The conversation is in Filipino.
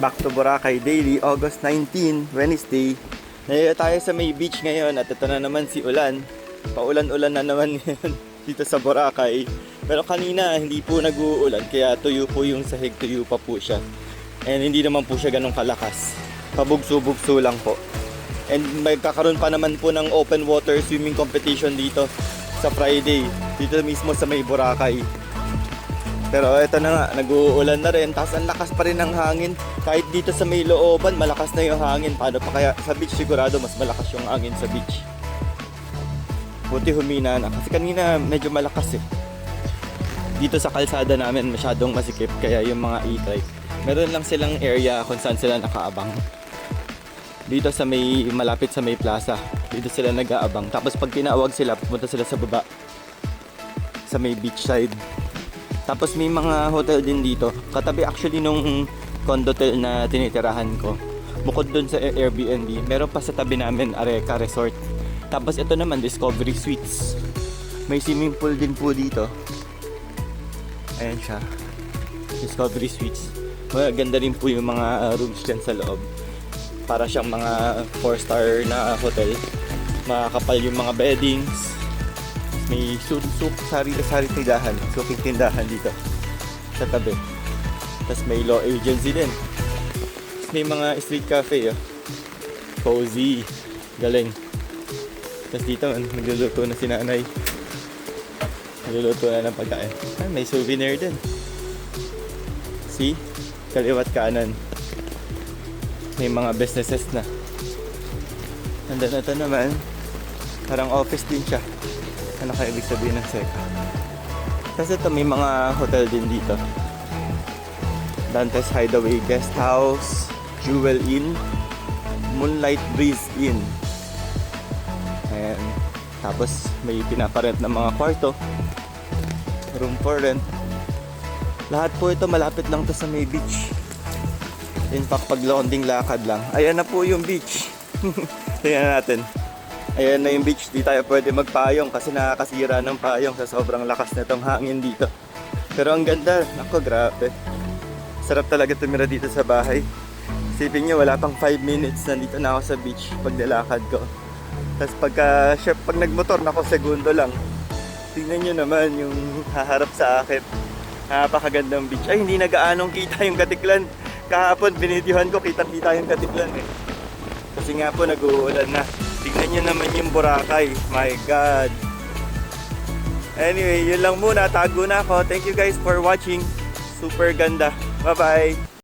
Back to Boracay Daily, August 19, Wednesday. Ngayon tayo sa may beach ngayon at ito na naman si ulan. Paulan-ulan na naman ngayon dito sa Boracay. Pero kanina hindi po nag-uulan kaya tuyo po yung sahig, tuyo pa po siya. And hindi naman po siya ganun kalakas. Pabugso-bugso lang po. And magkakaroon pa naman po ng open water swimming competition dito sa Friday. Dito mismo sa may Boracay. Pero ito na nga, nag-uulan na rin. Tapos ang lakas pa rin ng hangin. Kahit dito sa may looban, malakas na yung hangin. Paano pa kaya sa beach? Sigurado mas malakas yung hangin sa beach. Buti humina na. Kasi kanina medyo malakas eh. Dito sa kalsada namin masyadong masikip. Kaya yung mga e-trike, meron lang silang area kung saan sila nakaabang. Dito sa may, malapit sa may plaza, dito sila nag-aabang. Tapos pag tinawag sila, pupunta sila sa baba, sa may beach side. Tapos may mga hotel din dito. Katabi actually nung condotel na tinitirahan ko. Bukod dun sa Airbnb, meron pa sa tabi namin Areca Resort. Tapos ito naman, Discovery Suites. May swimming pool din po dito. Ayan siya, Discovery Suites. Maganda rin po yung mga rooms dyan sa loob. Para siyang mga 4-star na hotel. Makakapal yung mga beddings. May sari-sari tindahan, suking tindahan dito sa tabi. Tapos may law agency din. Tapos may mga street cafe, oh. Cozy, galing. Tapos dito nagluluto na si nanay. Nagluluto na ng pagkain. Ay, may souvenir din. See? Kaliwat kanan. May mga businesses na. And then ito naman, parang office din siya. Ano kaya ibig sabihin ng Seka? Kasi ito may mga hotel din dito. Dante's Hideaway Guest House, Jewel Inn, Moonlight Breeze Inn. Ayan. Tapos may pinaparent ng mga kwarto, room for rent. Lahat po ito malapit lang to sa may beach. In fact, pag launding lakad lang. Ayan na po yung beach. Tingnan natin. Ayan na yung beach, di tayo pwede magpayong kasi nakakasira ng payong sa sobrang lakas nitong hangin dito. Pero ang ganda, ako grabe. Sarap talaga tumira dito sa bahay. Isipin nyo, wala pang 5 minutes, nandito na ako sa beach pag nilakad ko. Tapos pag nagmotor na ako, segundo lang. Tingnan nyo naman yung haharap sa akin. Napakagandang beach. Ay, hindi na gaanong kita yung Katiklan. Kahapon, binidyohan ko, kitang-kita yung Katiklan eh. Kasi nga po, nag-uulan na. Tingnan nyo naman yung Boracay. My God. Anyway, yun lang muna. Tago na ako. Thank you guys for watching. Super ganda. Bye-bye.